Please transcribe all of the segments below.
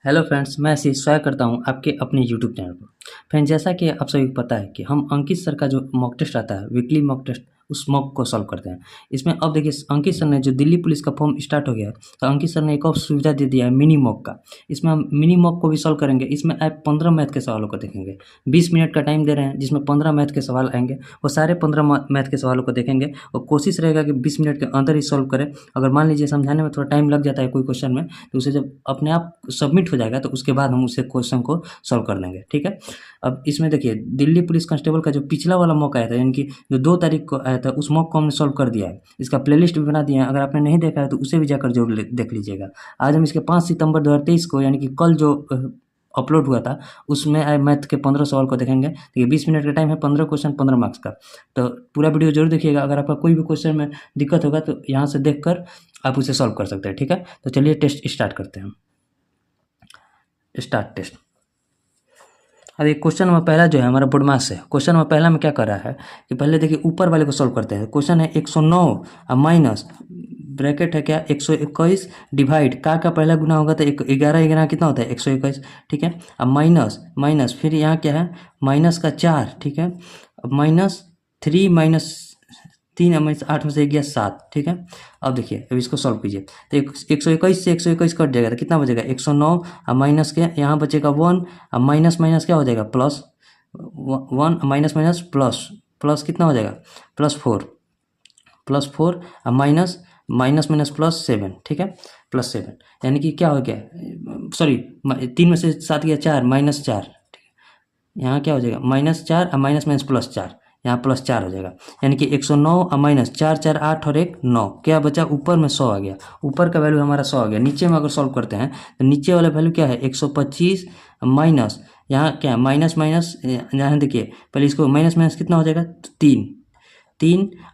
Hello friends, मैं आशीष स्वागत करता हूं आपके अपने यूट्यूब चैनल पर। फ्रेंड्स, जैसा कि आप सभी को पता है कि हम अंकित सर का जो मॉक टेस्ट आता है, वीकली मॉक टेस्ट, उस मॉक को सॉल्व करते हैं। इसमें अब देखिए, अंकित सर ने जो दिल्ली पुलिस का फॉर्म स्टार्ट हो गया है, तो अंकित सर ने एक और सुविधा दे दिया है मिनी मॉक का। इसमें हम मिनी मॉक को भी सॉल्व करेंगे। इसमें आप 15 मैथ के सवालों को देखेंगे। 20 मिनट का टाइम दे रहे हैं, जिसमें 15 मैथ के सवाल आएंगे। वो सारे 15 मैथ के सवालों को देखेंगे और कोशिश रहेगा कि 20 मिनट के अंदर ही सॉल्व करें। अगर मान लीजिए समझाने में थोड़ा टाइम लग जाता है कोई क्वेश्चन में, तो उसे जब अपने आप सबमिट हो जाएगा तो उसके बाद हम उसे क्वेश्चन को सॉल्व कर लेंगे। ठीक है। अब इसमें देखिए, दिल्ली पुलिस कांस्टेबल का जो पिछला वाला मॉक आया था, यानी कि जो 2 तारीख को आया था, उस मॉक को हमने सॉल्व कर दिया है। इसका प्लेलिस्ट भी बना दिया है। अगर आपने नहीं देखा है तो उसे भी जाकर जरूर देख लीजिएगा। आज हम इसके 5 सितंबर 2023 को, यानी कि कल जो अपलोड हुआ था, उसमें आए मैथ के 15 सवाल को देखेंगे। देखिए 20 मिनट का टाइम है, 15 क्वेश्चन 15 मार्क्स का। तो पूरा वीडियो जरूर देखिएगा। अगर आपका कोई भी क्वेश्चन में दिक्कत होगा तो यहाँ से देखकर आप उसे सॉल्व कर सकते हैं। ठीक है। तो चलिए टेस्ट स्टार्ट करते हैं। Start test. अब ये क्वेश्चन नंबर पहला जो है हमारा बोडमास है। क्वेश्चन नंबर पहला में क्या कर रहा है कि पहले देखिए ऊपर वाले को सॉल्व करते हैं। क्वेश्चन है 109 माइनस ब्रैकेट है क्या 121 डिवाइड का पहला गुना होगा तो 11 कितना होता है 121। ठीक है। अब माइनस माइनस फिर यहाँ क्या है माइनस का 4। ठीक है। अब माइनस 3 माइनस 3 माइनस 8 में से गया 7। ठीक है। अब देखिए, अब इसको सॉल्व कीजिए तो 121 से 121 कट जाएगा तो कितना बचेगा 109। अब माइनस के यहाँ बचेगा 1। अब माइनस माइनस क्या हो जाएगा plus 1। Minus minus plus plus कितना हो जाएगा प्लस 4। अब माइनस माइनस माइनस प्लस 7। ठीक है। प्लस 7 यानी कि क्या हो गया, सॉरी 3 में से 7 गया 4 माइनस 4। ठीक है। यहाँ क्या हो जाएगा माइनस 4 और माइनस माइनस प्लस 4, यहाँ प्लस 4 हो जाएगा। यानी कि 109 और माइनस 4 4 8 और 1 9, क्या बचा ऊपर में 100 आ गया। ऊपर का वैल्यू हमारा 100 आ गया। नीचे में अगर सॉल्व करते हैं तो नीचे वाला वैल्यू क्या है 125 माइनस यहाँ क्या माइनस माइनस, यहाँ देखिए पहले इसको माइनस माइनस कितना हो जाएगा 3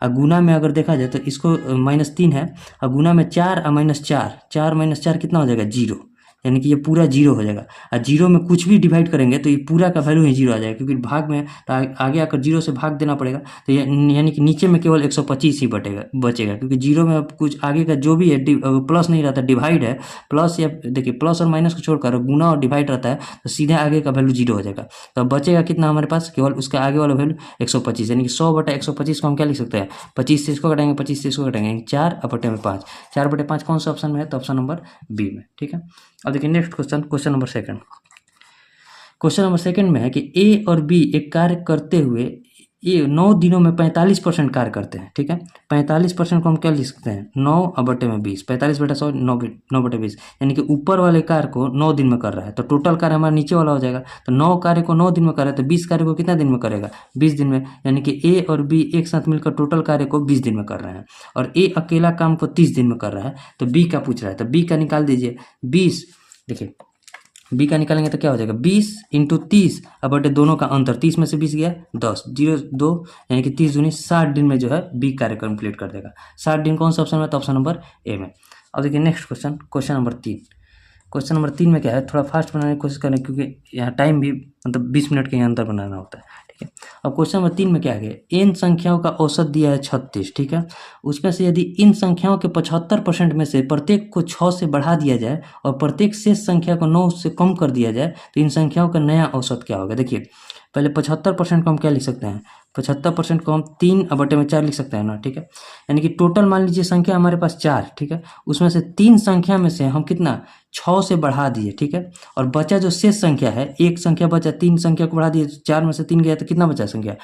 और गुना में अगर देखा जाए तो इसको -3 है और गुना में 4 और -4 माइनस 4 कितना हो जाएगा 0। यानी कि ये पूरा 0 हो जाएगा। और 0 में कुछ भी डिवाइड करेंगे तो ये पूरा का वैल्यू ही 0 आ जाएगा, क्योंकि भाग में तो आगे आकर 0 से भाग देना पड़ेगा। तो यानी कि नीचे में केवल 125 ही बचेगा, क्योंकि 0 में अब कुछ आगे का जो भी है प्लस नहीं रहता, डिवाइड है। प्लस या देखिए प्लस और माइनस को छोड़कर गुना और डिवाइड रहता है, तो सीधे आगे का वैल्यू 0 हो जाएगा। तो अब बचेगा कितना हमारे पास केवल उसका आगे वाला वैल्यू 125। यानी कि 100/125 को हम क्या लिख सकते हैं 25 से इसको घटाएंगे 25 से इसको घटाएंगे 4 और बटे में 5। 4/5 कौन सा ऑप्शन में है तो ऑप्शन नंबर बी में। ठीक है। अब देखिए next question, question number second. Question number second में है कि ए और बी एक कार्य करते हुए ये 9 दिनों में 45% कार्य करते हैं। ठीक है। 45% को हम क्या लिख सकते हैं 9/20। 45/100 9/20, यानी कि ऊपर वाले कार्य को 9 दिन में कर रहा है, तो टोटल कार्य हमारा नीचे वाला हो जाएगा। तो 9 कार्य को 9 दिन में कर रहा है तो 20 कार्य को कितना दिन में करेगा 20 दिन में। यानी कि ए और बी एक साथ मिलकर टोटल कार्य को 20 दिन में कर रहे हैं और ए अकेला काम को 30 दिन में कर रहा है। तो बी का पूछ रहा है, तो बी का निकाल दीजिए 20। देखिए बी का निकालेंगे तो क्या हो जाएगा 20 × 30 अब बटे दोनों का अंतर, 30 में से 20 गया 10 0 2, यानी कि 30 दूनी 60 दिन में जो है बी कार्य कंप्लीट कर देगा। 60 दिन कौन सा ऑप्शन में तो ऑप्शन नंबर ए में। अब देखिए next question, question number 3। Question number 3 में क्या है, थोड़ा फास्ट बनाने की कोशिश करें, क्योंकि यहाँ टाइम भी मतलब 20 मिनट के अंदर बनाना होता है। ठीक है। अब क्वेश्चन नंबर 3 में क्या है, n संख्याओं का औसत दिया है 36। ठीक है। उसमें से यदि इन संख्याओं के 75% में से प्रत्येक को 6 से बढ़ा दिया जाए और प्रत्येक शेष संख्या को 9 से कम कर दिया जाए तो इन संख्याओं का नया औसत क्या होगा। देखिए पहले 75% को हम क्या लिख सकते हैं 75% को हम 3/4 लिख सकते हैं ना। ठीक है। यानी कि टोटल मान लीजिए संख्या हमारे पास 4। ठीक है। उसमें से 3 संख्या में से हम कितना 6 से बढ़ा दिए। ठीक है। और बचा जो शेष संख्या है, एक संख्या बचा, 3 संख्या को बढ़ा दिए, 4 में से 3 गया तो कितना बचा संख्या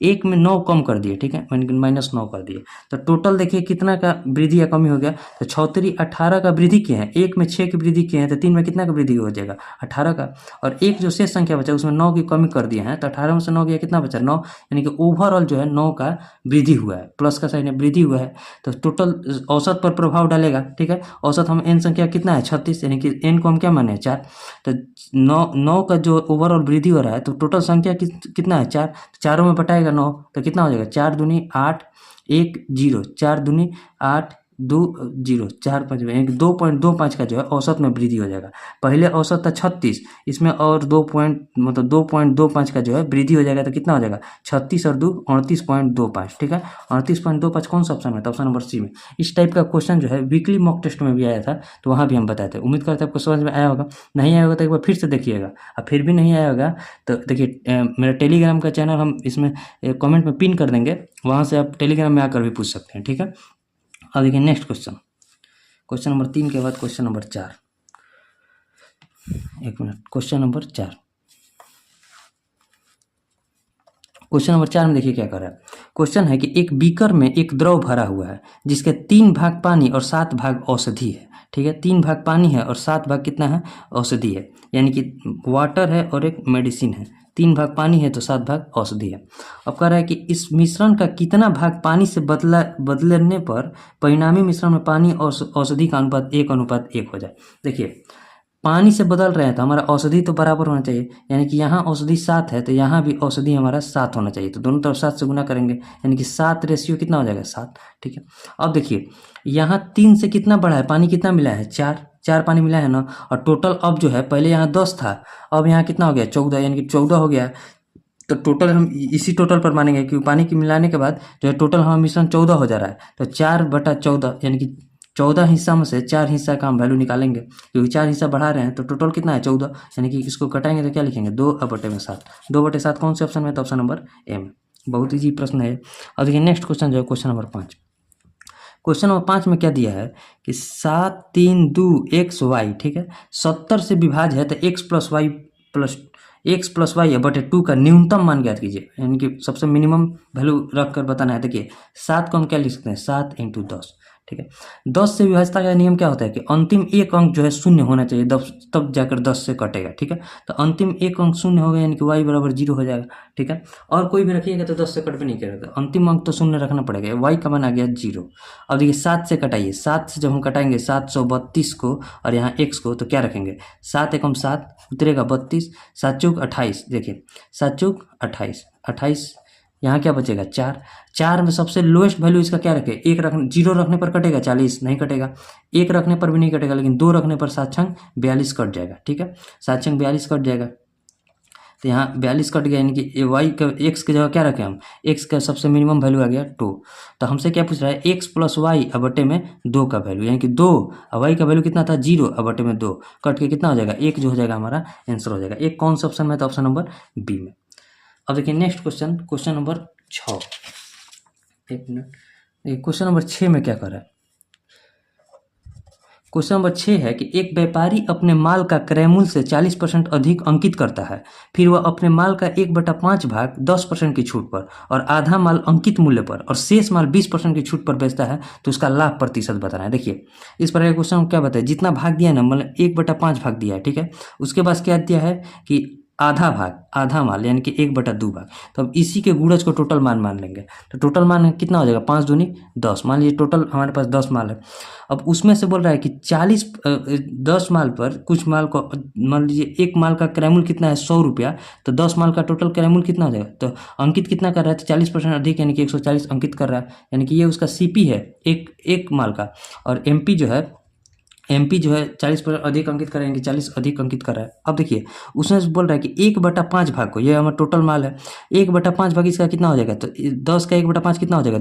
एक में 9 कम कर दिए। ठीक है। -9 कर दिए। तो टोटल देखिए कितना का वृद्धि या कमी हो गया, तो 6 × 18 का वृद्धि किए हैं, 1 में 6 की वृद्धि किए हैं, तो 3 में कितना का वृद्धि हो जाएगा 18 का। और एक जो शेष संख्या बचा उसमें 9 की कमी कर दिए हैं, तो 18 में से 9 गया कितना बचा 9, यानी कि ओवरऑल जो है 9 का वृद्धि हुआ है, प्लस का साइन है वृद्धि हुआ है। तो टोटल औसत पर प्रभाव डालेगा। ठीक है। औसत हम एन संख्या कितना है 36, यानी कि एन को हम क्या माने 4। तो 9 का जो ओवरऑल वृद्धि हो रहा है, तो टोटल संख्या कितना है 4, चारों में बटाएगा 9 तो कितना हो जाएगा 4 दूनी 8 1 0, 4 दूनी 8 जीरो 4 5 यानी कि 2.25 का जो है औसत में वृद्धि हो जाएगा। पहले औसत था 36, इसमें और 2.25 का जो है वृद्धि हो जाएगा, तो कितना हो जाएगा 36 और 2 38.25। ठीक है, 38.25 कौन सा ऑप्शन में था? ऑप्शन नंबर सी में। इस टाइप का क्वेश्चन जो है वीकली मॉक टेस्ट में भी आया था, तो वहाँ भी हम बताए थे। उम्मीद करते हैं आपको समझ में आया होगा। नहीं आया होगा तो एक बार फिर से देखिएगा, और फिर भी नहीं आया होगा तो देखिए मेरा टेलीग्राम का चैनल हम इसमें कमेंट में पिन कर देंगे, वहाँ से आप टेलीग्राम में आकर भी पूछ सकते हैं। ठीक है, अब देखिए नेक्स्ट क्वेश्चन नंबर 3 के बाद क्वेश्चन नंबर 4। एक मिनट, क्वेश्चन नंबर 4 में देखिए क्या कर रहा है। क्वेश्चन है कि एक बीकर में एक द्रव भरा हुआ है जिसके 3 भाग पानी और 7 भाग औषधि है। ठीक है, 3 भाग पानी है और 7 भाग कितना है? औषधि है, यानी कि वाटर है और एक मेडिसिन है। 3 भाग पानी है तो 7 भाग औषधि है। अब कह रहा है कि इस मिश्रण का कितना भाग पानी से बदलने पर परिणामी मिश्रण में पानी और औषधि का अनुपात 1:1 हो जाए। देखिए पानी से बदल रहे हैं तो हमारा औषधि तो बराबर होना चाहिए, यानी कि यहाँ औषधि 7 है तो यहाँ भी औषधि हमारा 7 होना चाहिए, तो दोनों तरफ 7 से गुना करेंगे, यानी कि 7 रेशियो कितना हो जाएगा? 7। ठीक है, अब देखिए यहाँ 3 से कितना बढ़ा है? पानी कितना मिला है? 4 पानी मिला है ना, और टोटल अब जो है पहले यहाँ 10 था, अब यहाँ कितना हो गया? 14, यानी कि 14 हो गया। तो टोटल हम इसी टोटल पर मानेंगे, क्योंकि पानी की मिलाने के बाद जो है टोटल हमारा मिश्रण 14 हो जा रहा है, तो 4/14 यानी कि 14 हिस्सा में से 4 हिस्सा का हम वैल्यू निकालेंगे, क्योंकि 4 हिस्सा बढ़ा रहे हैं, तो टोटल कितना है? 14, यानी कि इसको कटाएंगे तो क्या लिखेंगे? 2/7। 2/7 कौन से ऑप्शन में? तो ऑप्शन नंबर ए में। बहुत ईजी प्रश्न है। और देखिए नेक्स्ट क्वेश्चन जो है क्वेश्चन नंबर 5। क्वेश्चन नंबर 5 में क्या दिया है कि 7 3 2 x y, ठीक है, 70 से विभाज्य है, तो x प्लस वाई बटे 2 का न्यूनतम मान ज्ञात कीजिए, यानी कि सबसे मिनिमम वैल्यू रख कर बताना है। देखिए 7 को हम क्या लिख सकते हैं? 7 × 10। ठीक है, 10 से विभाज्यता का नियम क्या होता है कि अंतिम एक अंक जो है शून्य होना चाहिए, तब जाकर 10 से कटेगा। ठीक है, तो अंतिम एक अंक शून्य होगा, यानी कि y बराबर 0 हो जाएगा। ठीक है, और कोई भी रखिएगा तो 10 से कट भी नहीं करेगा, तो अंतिम अंक तो शून्य रखना पड़ेगा। y का मान आ गया 0। अब देखिए 7 से कटाइए, 7 से जब हम कटाएंगे 732 को और यहाँ x को, तो क्या रखेंगे? 7 एकम 7 उतरेगा 32, 7 चौक 28। देखिए 7 चौक 28, यहाँ क्या बचेगा? 4 में सबसे लोएस्ट वैल्यू इसका क्या रखे? 0 रखने पर कटेगा 40, नहीं कटेगा। 1 रखने पर भी नहीं कटेगा, लेकिन 2 रखने पर 7 छंग 42 कट जाएगा। ठीक है, 7 छंग 42 कट जाएगा, तो यहाँ 42 कट गया, यानी कि वाई का x की जगह क्या रखें हम? x का सबसे मिनिमम वैल्यू आ गया 2। तो हमसे क्या पूछ रहा है? x प्लस वाई बटे में 2 का वैल्यू, यानी कि 2 और वाई का वैल्यू कितना था? 0 बटे में 2 कट के कितना हो जाएगा? 1 जो हो जाएगा हमारा आंसर हो जाएगा। एक कौन सा ऑप्शन में? तो ऑप्शन नंबर बी में। अब देखिए नेक्स्ट क्वेश्चन नंबर 6। एक मिनट, क्वेश्चन नंबर 6 में क्या कर रहा है? क्वेश्चन नंबर 6 है कि एक व्यापारी अपने माल का क्रय मूल्य से 40% अधिक अंकित करता है, फिर वह अपने माल का 1/5 भाग 10% की छूट पर और आधा माल अंकित मूल्य पर और शेष माल 20% की छूट पर बेचता है, तो उसका लाभ प्रतिशत बताना है। देखिए इस प्रकार का क्वेश्चन क्या बताया? जितना भाग दिया है ना, मतलब 1/5 भाग दिया है। ठीक है, उसके बाद क्या दिया है कि आधा माल, यानी कि 1/2 भाग। तो अब इसी के गुणज को टोटल मान लेंगे, तो टोटल मान कितना हो जाएगा? 5 दूनी 10। मान लीजिए टोटल हमारे पास 10 माल है। अब उसमें से बोल रहा है कि 10 माल पर कुछ माल को, मान लीजिए एक माल का क्रय मूल्य कितना है? 100 रुपया, तो 10 माल का टोटल क्रय मूल्य कितना हो जाएगा? तो अंकित कितना कर रहा है? तो 40% अधिक, यानी कि 140 अंकित कर रहा है, यानी कि ये उसका सीपी है एक माल का। और एमपी जो है 40% अधिक अंकित कर रहा है, यानी कि 40 अधिक अंकित कर रहा है। अब देखिए उसमें बोल रहा है कि 1/5 भाग को, ये हमारा टोटल माल है, 1/5 भाग इसका कितना हो जाएगा? तो 10 का 1/5 कितना हो जाएगा?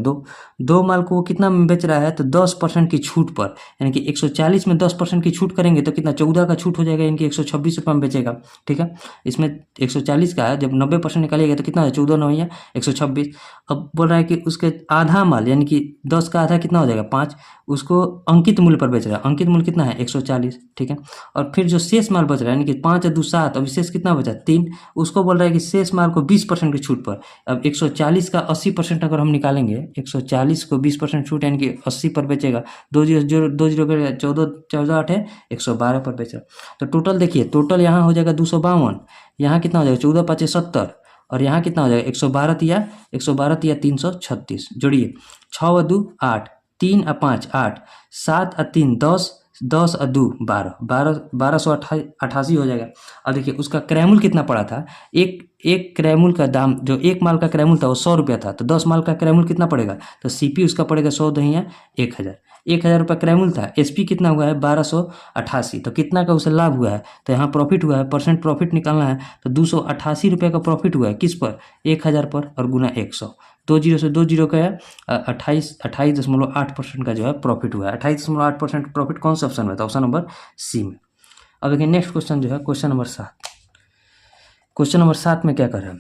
2 माल को वो कितना में बेच रहा है? तो 10% की छूट पर, यानी कि 140 में 10% की छूट करेंगे तो कितना? 14 का छूट हो जाएगा, यानी कि 126 रुपये में बेचेगा। ठीक है, इसमें 140 का है, जब 90% निकालिएगा तो कितना है? 14 9 या 126। अब बोल रहा है कि उसके आधा माल, यानी कि 10 का आधा कितना हो जाएगा? 5, उसको अंकित मूल्य पर बेच रहा है। अंकित मूल्य कितना है? 140। ठीक है, और फिर जो शेष माल बच रहा है, यानी कि 5 2 7, अब शेष कितना बचा? 3, उसको बोल रहा है कि शेष माल को 20% की छूट पर। अब 140 का 80% अगर हम निकालेंगे, 140 को 20% छूट, यानी कि 80 पर बेचेगा। 2 0 14 8 है 112 पर बेच रहा। तो टोटल देखिए, टोटल यहाँ हो जाएगा 252, यहाँ कितना हो जाएगा? 14 5 70, और यहाँ कितना हो जाएगा? 112 या 336। जोड़िए 6 व 2 8, 3 और 5 8, 7 और 3 10, 10 और 2 12, 1288 हो जाएगा। अब देखिए उसका क्रय मूल्य कितना पड़ा था? एक क्रय मूल्य का दाम, जो एक माल का क्रय मूल्य था वो 100 रुपया था, तो 10 माल का क्रय मूल्य कितना पड़ेगा? तो सीपी उसका पड़ेगा 100 दहिया 1000। 1000 रुपये क्रय मूल्य था, एसपी कितना हुआ है 1288, तो कितना का उसे लाभ हुआ है, तो यहाँ प्रॉफिट हुआ है, परसेंट प्रॉफिट निकालना है, तो 288 रुपये का प्रॉफिट हुआ है किस पर, 1000 पर, और गुना 100, 20 से 20 गया, 28.8% का जो है प्रॉफिट हुआ है। 28.8% प्रॉफिट कौन सा ऑप्शन में था, ऑप्शन नंबर सी में। अब देखिए नेक्स्ट क्वेश्चन जो है क्वेश्चन नंबर 7। क्वेश्चन नंबर 7 में क्या कर रहा है,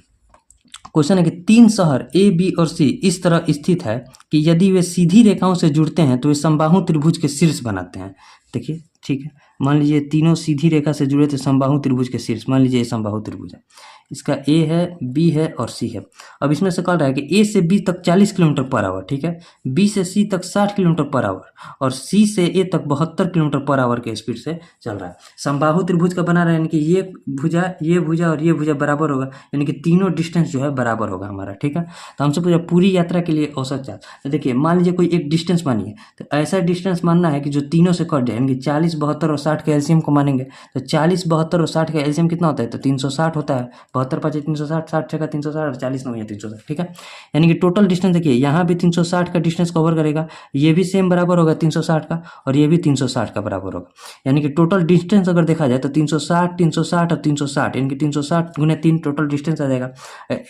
क्वेश्चन है कि 3 शहर ए, बी और सी इस तरह स्थित है कि यदि वे सीधी रेखाओं से जुड़ते हैं तो वे समबाहु त्रिभुज के शीर्ष बनाते हैं। देखिए ठीक है, मान लीजिए तीनों सीधी रेखा से जुड़े थे समबाहु त्रिभुज के शीर्ष, मान लीजिए ये समबाहु त्रिभुज है, इसका ए है, बी है और सी है। अब इसमें से कह रहा है कि ए से बी तक 40 किलोमीटर पर आवर, ठीक है, बी से सी तक 60 किलोमीटर पर आवर और सी से ए तक 72 किलोमीटर पर आवर के स्पीड से चल रहा है। समबाहु त्रिभुज का बना रहा है, यानी कि ये भुजा और ये भुजा बराबर होगा, यानी कि तीनों डिस्टेंस जो है बराबर होगा हमारा, ठीक है। तो हमसे पूछा पूरी यात्रा के लिए औसत चार्ज, तो देखिए मान लीजिए कोई एक डिस्टेंस मानिए, तो ऐसा डिस्टेंस मानना है कि जो तीनों से कट जाए, यानी कि 40, 72 और 60 के एलसीएम को मानेंगे, तो 40, 72 और 60 का एलसीएम कितना होता है, तो 360 होता है, 72 5 360, 60 6 360 और 40 9 360, ठीक है। यानी कि टोटल डिस्टेंस देखिए यहाँ भी 360 का डिस्टेंस कवर करेगा, ये भी सेम बराबर होगा 360 का, और ये भी 360 का बराबर होगा, यानी कि टोटल डिस्टेंस अगर देखा जाए तो 360 360 और 360, यानी कि 360 गुने 3 टोटल डिस्टेंस आ जाएगा।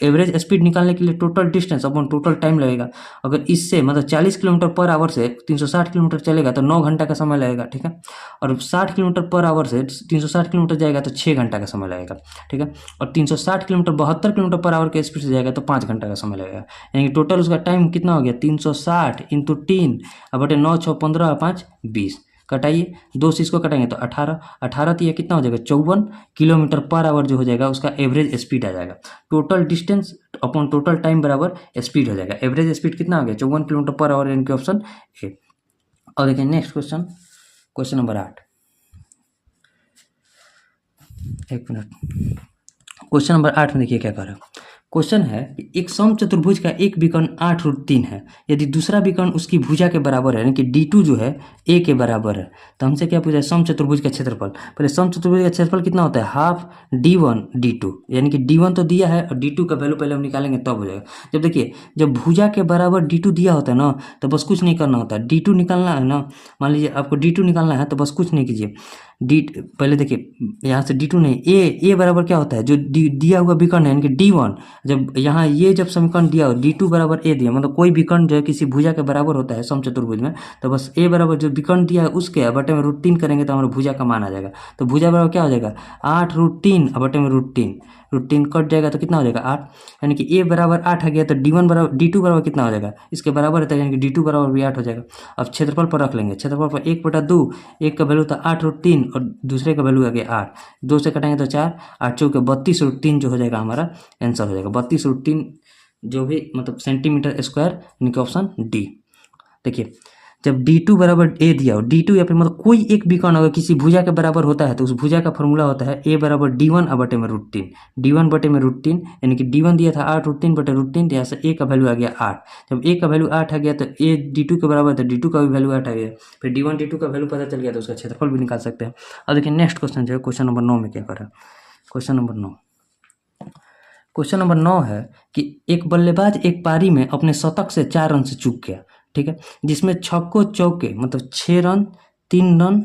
एवरेज स्पीड निकालने के लिए टोटल डिस्टेंस अपन टोटल टाइम लगेगा, अगर इससे मतलब 40 किलोमीटर पर आवर से 360 किलोमीटर चलेगा तो 9 घंटा का समय लगेगा, ठीक है, और 60 किलोमीटर पर आवर से 360 किलोमीटर जाएगा तो 6 घंटा का समय लगेगा, ठीक है, और 360 किलोमीटर 72 किलोमीटर पर आवर के स्पीड से जाएगा तो 5 घंटा का समय लगेगा, यानी कि टोटल उसका टाइम कितना हो गया 360 इंटू 3 अब बटे 9 6 15 5 20, कटाइए 2 से इसको कटाएंगे तो 18 18 तो ये कितना हो जाएगा 54 किलोमीटर पर आवर जो हो जाएगा उसका एवरेज स्पीड आ जाएगा। Total distance upon total time बराबर स्पीड हो जाएगा। एवरेज स्पीड कितना आ गया 54 किलोमीटर पर आवर, यानी कि ऑप्शन ए। और देखिए नेक्स्ट क्वेश्चन, क्वेश्चन नंबर 8, एक मिनट, क्वेश्चन नंबर 8 में देखिए क्या कर रहा है। क्वेश्चन है कि एक समचतुर्भुज का एक विकर्ण 8√3 है, यदि दूसरा विकर्ण उसकी भुजा के बराबर है, यानी कि D2 जो है ए के बराबर है, तो हमसे क्या पूछा है समचतुर्भुज का क्षेत्रफल। पहले समचतुर्भुज का क्षेत्रफल कितना होता है हाफ D1 D2, यानी कि D1 तो दिया है और D2 का वैल्यू पहले हम निकालेंगे तब हो जाएगा। जब देखिए जब भुजा के बराबर D2 दिया होता है ना, तो बस कुछ नहीं करना होता, D2 निकालना है ना, मान लीजिए आपको D2 निकालना है तो बस कुछ नहीं कीजिए, डी पहले देखिए यहाँ से D2 नहीं, ए बराबर क्या होता है जो दिया हुआ विकर्ण है, यानी कि D1, जब यहाँ ये जब समीकरण दिया हो D2 बराबर ए दिया, मतलब कोई विकर्ण जो है किसी भुजा के बराबर होता है समचतुर्भुज में, तो बस ए बराबर जो विकर्ण दिया है उसके बटे में √3 करेंगे तो हमारा भुजा का मान आ जाएगा। तो भुजा बराबर क्या हो जाएगा 8√3 बटे में √3 कट जाएगा तो कितना हो जाएगा 8, यानी कि ए बराबर 8 आ गया, तो D2 बराबर कितना हो जाएगा इसके बराबर है, यानी कि D2 बराबर भी 8 हो जाएगा। अब क्षेत्रफल पर रख लेंगे, क्षेत्रफल पर 1/2, एक का वैल्यू था 8√3 और दूसरे का वैल्यू आ गया 8, 2 से कटेंगे तो 4, 8 चौके 32√3 जो हो जाएगा हमारा आंसर हो जाएगा 32√3 जो भी मतलब सेंटीमीटर स्क्वायर, यानी कि ऑप्शन डी। देखिए जब D2 बराबर ए दिया हो, D2 या फिर मतलब कोई एक विकर्ण अगर किसी भुजा के बराबर होता है तो उस भुजा का फॉर्मूला होता है ए बराबर D1 बटे में √3, D1 बटे में √3, यानी कि D1 दिया था 8√3 बटे √3, तो यहाँ से ए का वैल्यू आ गया 8, जब ए का वैल्यू 8 आ गया तो ए D2 के बराबर तो D2 का भी वैल्यू 8 आ गया, फिर D1 D2 का वैल्यू पता चल गया तो उसका क्षेत्रफल भी निकाल सकते हैं। अब देखिए नेक्स्ट क्वेश्चन जो है क्वेश्चन नंबर 9 में क्या कर रहा है, क्वेश्चन नंबर 9, क्वेश्चन नंबर 9 है कि एक बल्लेबाज एक पारी में अपने शतक से 4 रन से चूक गया, ठीक है, जिसमें छक्कों चौके मतलब 6 run 3 run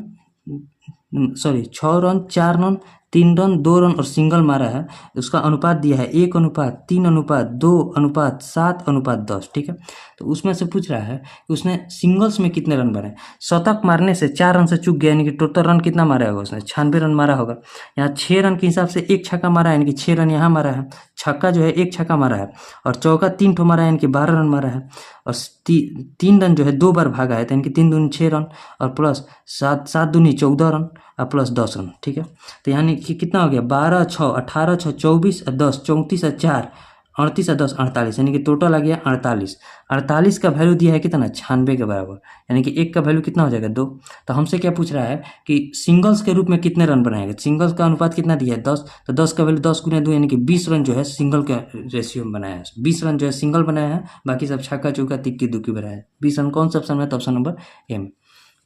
6 run 4 run 3 run 2 run और सिंगल मारा है, उसका अनुपात दिया है 1:3:2:7:10, ठीक है। तो उसमें से पूछ रहा है कि उसने सिंगल्स में कितने रन बनाए, शतक मारने से 4 रन से चूक गया, यानी कि टोटल रन कितना मारा होगा उसने 96 रन मारा होगा। यहाँ 6 रन के हिसाब से एक छक्का मारा है, यानी कि 6 रन यहाँ मारा है, छक्का जो है एक छक्का मारा है, और चौका 3 ठो मारा है, यानी कि 12 रन मारा है, और 3 रन जो है 2 बार भागा है, तो यानी कि 3 दूनी 6 रन और प्लस 7 दूनी 14 रन और प्लस 10 रन, ठीक है। तो यानी कि कितना हो गया 12 6 18 6 24 और 10 34 और 4 38 और 10 48, यानी कि टोटल आ गया 48 का वैल्यू दिया है कितना 96 के बराबर, यानी कि एक का वैल्यू कितना हो जाएगा 2। तो हमसे क्या पूछ रहा है कि सिंगल्स के रूप में कितने रन बनाएगा, सिंगल्स का अनुपात कितना दिया है 10, तो 10 का वैल्यू 10 गुने 2, यानी कि 20 रन जो है सिंगल के रेशियो में बनाया है, 20 रन जो है सिंगल बनाया है, बाकी सब छक्का चौका तिक्की दुक्की बनाया है। 20 रन कौन सा ऑप्शन है, तो ऑप्शन नंबर एम,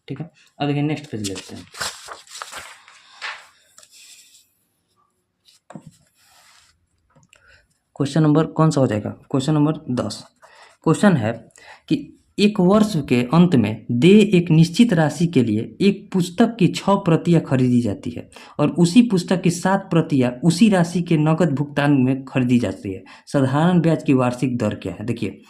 ठीक है। अब देखिए नेक्स्ट पेज लेते हैं, क्वेश्चन नंबर कौन सा हो जाएगा क्वेश्चन नंबर 10। क्वेश्चन है कि एक वर्ष के अंत में देय एक निश्चित राशि के लिए एक पुस्तक की 6 प्रतियां खरीदी जाती है और उसी पुस्तक की 7 प्रतियां उसी राशि के नकद भुगतान में खरीदी जाती है। साधारण ब्याज की वार्षिक दर क्या है? देखिए,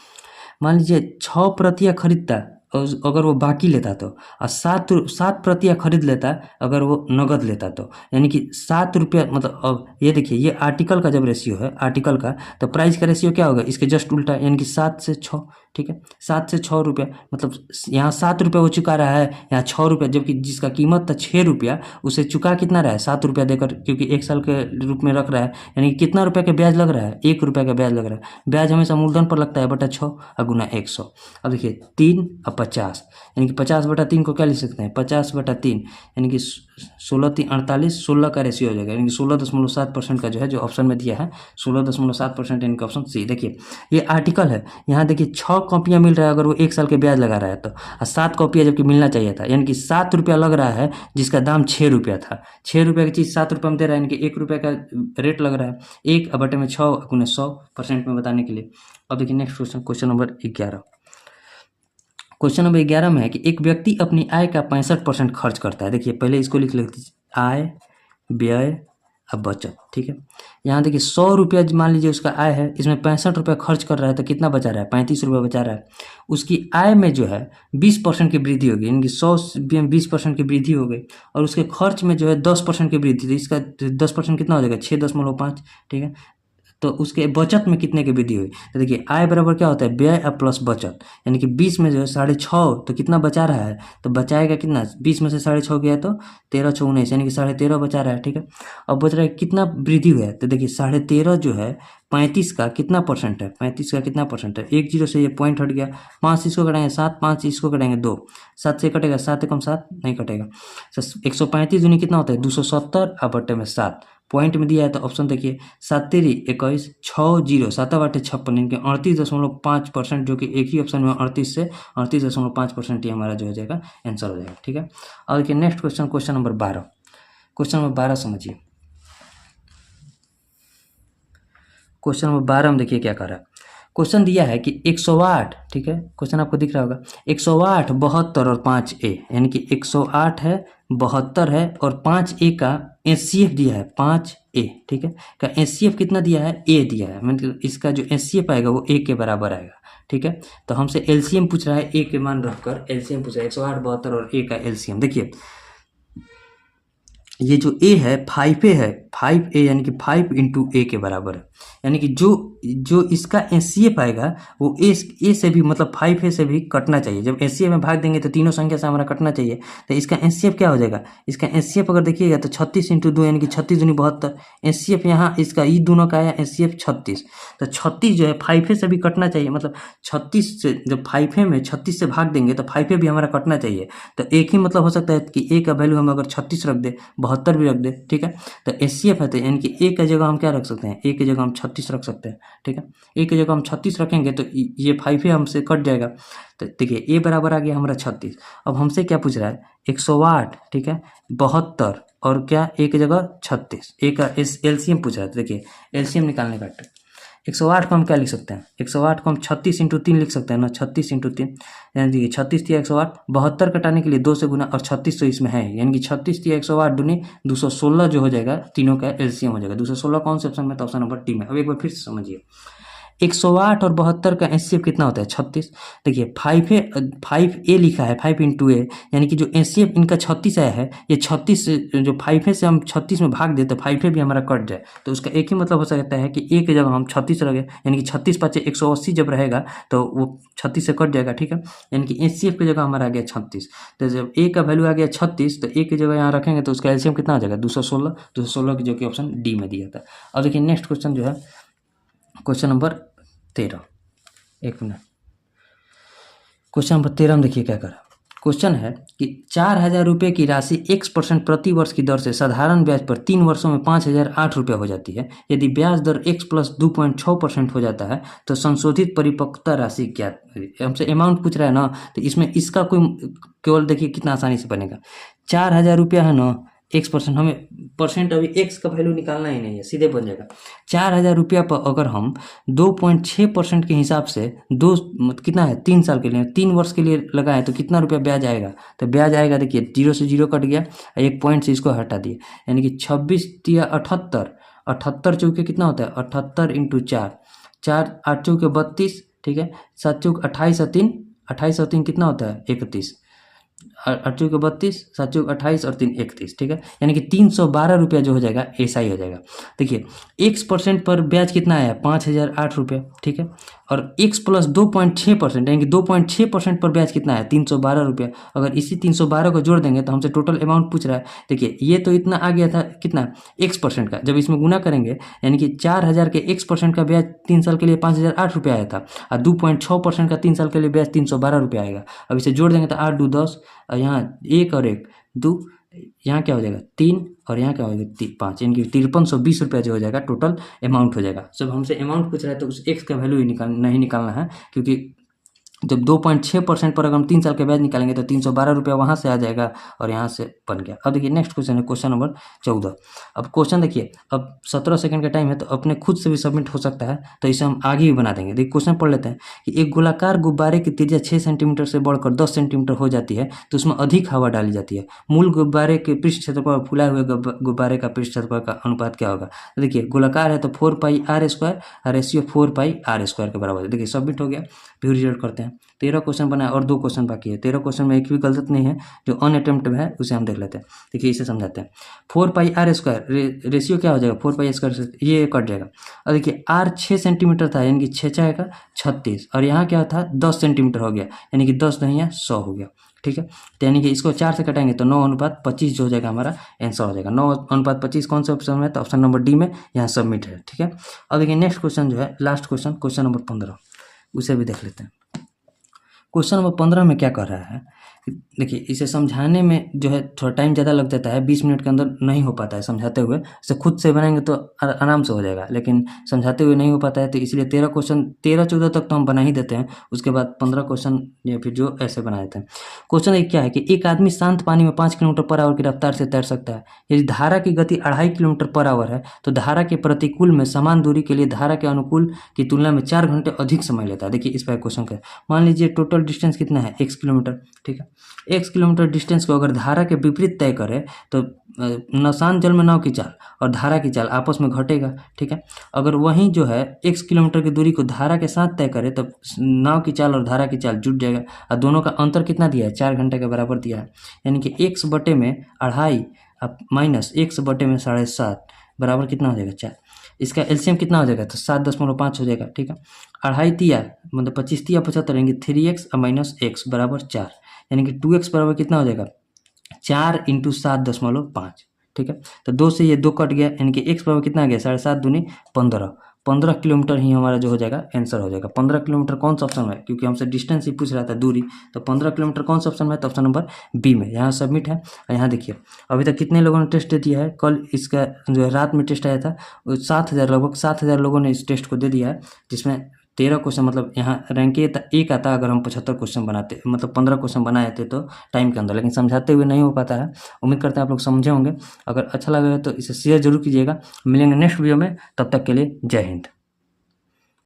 मान लीजिए 6 प्रतियां खरीदता और अगर वो बाकी लेता तो, और 7 प्रतियां खरीद लेता अगर वो नगद लेता तो, यानी कि 7 रुपया, मतलब अब ये देखिए, ये आर्टिकल का जब रेशियो है आर्टिकल का, तो प्राइस का रेशियो क्या होगा? इसके जस्ट उल्टा, यानी कि 7 से 6। ठीक है, 7 से 6 रुपया, मतलब यहाँ 7 रुपया वो चुका रहा है, यहाँ 6 रुपया, जबकि जिसका कीमत था 6 रुपया उसे चुका कितना रहा है? 7 रुपया देकर, क्योंकि 1 साल के रूप में रख रहा है, यानी कि कितना रुपया का ब्याज लग रहा है? 1 रुपया का ब्याज लग रहा है। ब्याज हमेशा मूलधन पर लगता है, बटा 6 और गुना 100। अब देखिए 3 और 50, यानी कि 50/3 को क्या लिख सकते हैं? 50/3, यानी कि 16 3 48, 16 का रेशियो हो जाएगा, यानी कि 16.7% का जो है, जो ऑप्शन में दिया है 16.7%, यानी कि ऑप्शन सी। देखिए ये आर्टिकल है, यहाँ देखिए 6 कॉपियाँ मिल रहा है अगर वो 1 साल के ब्याज लगा रहा है तो, और 7 कॉपियाँ जबकि मिलना चाहिए था, यानी कि 7 रुपया लग रहा है जिसका दाम 6 रुपया था। 6 रुपये की चीज़ 7 रुपये में दे रहा है, यानी कि 1 रुपये का रेट लग रहा है। 1/6 गुना 100% में बताने के लिए। अब देखिए next question, question number 11। Question number 11 में है कि एक व्यक्ति अपनी आय का 65% खर्च करता है। देखिए पहले इसको लिख लेते हैं, आय, व्यय और बचत। ठीक है, यहाँ देखिए 100 रुपया मान लीजिए उसका आय है, इसमें 65 रुपया खर्च कर रहा है, तो कितना बचा रहा है? 35 रुपया बचा रहा है। उसकी आय में जो है 20% की वृद्धि होगी, यानी कि 100 में 20% की वृद्धि हो गई, और उसके खर्च में जो है 10% की वृद्धि, तो इसका 10% कितना हो जाएगा? 6.5। ठीक है, तो उसके बचत में कितने की वृद्धि हुई? तो देखिए आय बराबर क्या होता है? व्यय और प्लस बचत, यानी कि 20 में जो है 6.5, तो कितना बचा रहा है? तो बचाएगा कितना? 20 में से 6.5 गया तो 13 6 19, यानी कि 13.5 बचा रहा है। ठीक है, अब बच रहा है कितना वृद्धि हुआ है? तो देखिए 13.5 जो है 35 का कितना परसेंट है? 35 का कितना परसेंट है? 1 0 से ये पॉइंट हट गया, 5 इसको कटेंगे 7, 5 इसको कटेंगे 2, 7 से कटेगा 7 एकम 7 नहीं कटेगा। 135 दूनी कितना होता है? 270 और बटे में 7 पॉइंट में दिया है, तो ऑप्शन देखिए 7 तेरी 21, 6 0 7/56, इनके 38.5%, जो कि एक ही ऑप्शन में 38 से 38.5% ही हमारा जो हो जाएगा आंसर हो जाएगा। ठीक है, और देखिए next question, question number 12। Question number 12 समझिए। क्वेश्चन नंबर 12 में देखिए क्या कर रहा है। क्वेश्चन दिया है कि 108, ठीक है, क्वेश्चन आपको दिख रहा होगा, 108, 72 और 5A, यानी कि 108 है, 72 है और 5A का HCF दिया है 5A। ठीक है, का HCF कितना दिया है? A दिया है, मतलब इसका जो HCF आएगा वो A के बराबर आएगा। ठीक है, तो हमसे LCM पूछ रहा है, A के मान रखकर LCM पूछ रहा है, 108, 72 और A का LCM। देखिए ये जो A है 5A है, 5A यानी कि 5 × A के बराबर है, यानी कि जो इसका HCF आएगा वो A से भी, मतलब 5A से भी कटना चाहिए। जब HCF में भाग देंगे तो तीनों संख्या से हमारा कटना चाहिए, तो इसका HCF क्या हो जाएगा? इसका HCF अगर देखिएगा तो 36 × 2, यानी कि 36 दूनी 72। HCF यहाँ इसका ई दोनों का आया HCF 36, तो 36 जो है 5A से भी कटना चाहिए, मतलब 36 से जब 5A में 36 से भाग देंगे तो 5A भी हमारा कटना चाहिए। तो एक ही मतलब हो सकता है कि A का वैल्यू हम अगर 36 रख दे, 72 भी रख दे। ठीक है, तो HCF है, तो यानी कि A की जगह हम क्या रख सकते हैं? A की जगह हम 36 रख सकते हैं। ठीक है, A की जगह हम 36 रखेंगे तो ये 5A हमसे कट जाएगा। तो देखिए A बराबर आ गया हमारा 36। अब हमसे क्या पूछ रहा है? 108, ठीक है, 72 और क्या A की जगह 36, A का LCM पूछ रहा है। तो देखिए LCM निकालने का 108 को हम क्या लिख सकते हैं? 108 को हम 36 × 3 लिख सकते हैं ना, 36 × 3, यानी देखिए 36 दिया 108, 72 कटाने के लिए 2 से गुना, और 36 तो इसमें है, यानी कि 36 दिया 108 दूनी 216 जो हो जाएगा, तीनों का LCM हो जाएगा 216। कौन से ऑप्शन में? तो ऑप्शन नंबर डी में। अब एक बार फिर से समझिए, 108 और 72 का HCF कितना होता है? 36। देखिए 5A लिखा है, 5 × A, यानी कि जो HCF इनका 36 आया है, ये 36 जो 5A से हम 36 में भाग देते, 5A भी हमारा कट जाए, तो उसका एक ही मतलब हो सकता है कि A की जगह हम 36 रखें, यानी कि 36 × 5 = 180 जब रहेगा तो वो 36 से कट जाएगा। ठीक है, यानी कि HCF की जगह हमारा आ गया 36। तो जब A का वैल्यू आ गया 36, तो A की जगह यहाँ रखेंगे तो उसका LCM कितना आ जाएगा? 216 की, जो कि ऑप्शन डी में दिया था। अब देखिए नेक्स्ट क्वेश्चन जो है, क्वेश्चन नंबर 13, एक मिनट, क्वेश्चन नंबर 13 में देखिए क्या करा। क्वेश्चन है कि 4,000 रुपये की राशि X% प्रति वर्ष की दर से साधारण ब्याज पर 3 वर्षों में 5,008 रुपये हो जाती है। यदि ब्याज दर X + 2.6% हो जाता है तो संशोधित परिपक्वता राशि क्या? हमसे अमाउंट पूछ रहा है ना, तो इसमें इसका कोई केवल देखिए कितना आसानी से बनेगा। 4,000 रुपया है ना, x%, हमें परसेंट अभी x का वैल्यू निकालना ही नहीं है, सीधे बन जाएगा 4,000 रुपया पर अगर हम 2.6% के हिसाब से कितना है 3 साल के लिए 3 वर्ष के लिए लगाए तो कितना रुपया ब्याज आएगा। तो ब्याज आएगा, देखिए 0 से 0 कट गया, एक पॉइंट से इसको हटा दिए, यानी कि 26 या 78, 78 चौके कितना होता है 78 इंटू 4, 4 8 चौके 32, ठीक है, 7 चौक 28 और 3, 28 और 3 कितना होता है 31, 8 चौके 32, 7 चौक 28 और 3 31, ठीक है, यानी कि 312 रुपया जो हो जाएगा ऐसा ही हो जाएगा। देखिए x% पर ब्याज कितना आया 5,008 रुपया, ठीक है, और x प्लस 2.6% यानी कि 2.6% पर ब्याज कितना है 312 रुपया। अगर इसी 312 को जोड़ देंगे तो हमसे टोटल अमाउंट पूछ रहा है। देखिए ये तो इतना आ गया था कितना x% का, जब इसमें गुना करेंगे यानी कि 4,000 के x% का ब्याज 3 साल के लिए 5,008 रुपया आया था, और 2.6% का 3 साल के लिए ब्याज 312 रुपया आएगा। अब इसे जोड़ देंगे तो 8 2 10, यहाँ 1 और 1 2, यहाँ क्या हो जाएगा 3 और यहाँ क्या हो जाएगा 5, यानी कि 5320 रुपया जो हो जाएगा टोटल अमाउंट हो जाएगा। जब हमसे अमाउंट पूछ रहा है तो उस x का वैल्यू ही नहीं निकालना है, क्योंकि जब 2.6% पर अगर हम 3 साल के ब्याज निकालेंगे तो 312 रुपया वहाँ से आ जाएगा और यहाँ से बन गया। अब देखिए नेक्स्ट क्वेश्चन है क्वेश्चन नंबर 14। अब क्वेश्चन देखिए, अब 17 सेकंड का टाइम है तो अपने खुद से भी सबमिट हो सकता है, तो इसे हम आगे भी बना देंगे। देखिए क्वेश्चन पढ़ लेते हैं कि एक गोलाकार गुब्बारे की त्रिज्या 6 सेंटीमीटर से बढ़कर 10 सेंटीमीटर हो जाती है तो उसमें अधिक हवा डाली जाती है। मूल गुब्बारे के पृष्ठ क्षेत्रफल और फुलाए हुए गुब्बारे का पृष्ठ क्षेत्रफल का अनुपात क्या होगा। तो देखिए गोलाकार है तो 4πr² और रेशियो 4πr² के बराबर है। देखिए सबमिट हो गया, व्यू रिजल्ट करते हैं। 13 क्वेश्चन बनाए और 2 क्वेश्चन बाकी है। 13 क्वेश्चन में एक भी गलत नहीं है, जो अनअटेम्प्ट है उसे हम देख लेते हैं। देखिए इसे समझाते हैं। 4πr², रेशियो क्या हो जाएगा 4πr², ये कट जाएगा। और देखिए r 6 सेंटीमीटर था, यानी कि 6 6 का 36, और यहाँ क्या था 10 सेंटीमीटर हो गया, यानी कि 10 नहीं है 100 हो गया, ठीक है। तो यानी कि इसको 4 से कटाएंगे तो 9:25 जो हो जाएगा हमारा आंसर हो जाएगा। 9:25 कौन सा ऑप्शन है, तो ऑप्शन नंबर डी में यहाँ सबमिट है, ठीक है। अब देखिए नेक्स्ट क्वेश्चन जो है लास्ट क्वेश्चन, क्वेश्चन नंबर 15, उसे भी देख लेते हैं। क्वेश्चन नंबर 15 में क्या कर रहा है, देखिए इसे समझाने में जो है थोड़ा टाइम ज़्यादा लग जाता है, 20 मिनट के अंदर नहीं हो पाता है समझाते हुए। इसे खुद से बनाएंगे तो आराम से हो जाएगा, लेकिन समझाते हुए नहीं हो पाता है, तो इसलिए 13 क्वेश्चन 13-14 तक तो हम बना ही देते हैं, उसके बाद 15 क्वेश्चन या फिर जो ऐसे बना देते हैं। क्वेश्चन एक क्या है कि एक आदमी शांत पानी में 5 किलोमीटर पर आवर की रफ्तार से तैर सकता है। यदि धारा की गति 2.5 किलोमीटर पर आवर है तो धारा के प्रतिकूल में समान दूरी के लिए धारा के अनुकूल की तुलना में 4 घंटे अधिक समय लेता है। देखिए इस पर क्वेश्चन का मान लीजिए टोटल डिस्टेंस कितना है x किलोमीटर, ठीक है। x किलोमीटर डिस्टेंस को अगर धारा के विपरीत तय करें तो नशान जल में नाव की चाल और धारा की चाल आपस में घटेगा, ठीक है। अगर वहीं जो है x किलोमीटर की दूरी को धारा के साथ तय करें तो नाव की चाल और धारा की चाल जुट जाएगा, और दोनों का अंतर कितना दिया है 4 घंटे के बराबर दिया है, यानी कि x बटे में 2.5 माइनस x बटे में 7.5 बराबर कितना हो जाएगा 4। इसका एलसीएम कितना हो जाएगा तो 7.5 हो जाएगा, ठीक है। 2.5 तिया मतलब 25 तिया 75, यानी कि 3x माइनस x बराबर 4, यानी कि 2x बराबर कितना हो जाएगा 4 इंटू 7.5, ठीक है। तो 2 से ये 2 कट गया, यानी कि x बराबर कितना आ गया 7.5 दूनी 15, 15 किलोमीटर ही हमारा जो हो जाएगा आंसर हो जाएगा। 15 किलोमीटर कौन सा ऑप्शन है, क्योंकि हमसे डिस्टेंस ही पूछ रहा था दूरी, तो 15 किलोमीटर कौन सा ऑप्शन है, तो ऑप्शन नंबर बी में। यहाँ सबमिट है, और यहाँ देखिए अभी तक कितने लोगों ने टेस्ट दे दिया है। कल इसका जो है रात में टेस्ट आया था, 7,000 लगभग 7,000 लोगों ने इस टेस्ट को दे दिया है, जिसमें 13 क्वेश्चन मतलब यहाँ रैंक एक आता अगर हम 75 क्वेश्चन बनाते, मतलब 15 क्वेश्चन बनाए थे तो टाइम के अंदर, लेकिन समझाते हुए नहीं हो पाता है। उम्मीद करते हैं आप लोग समझे होंगे। अगर अच्छा लगा तो इसे शेयर जरूर कीजिएगा। मिलेंगे नेक्स्ट वीडियो में, तब तक के लिए जय हिंद।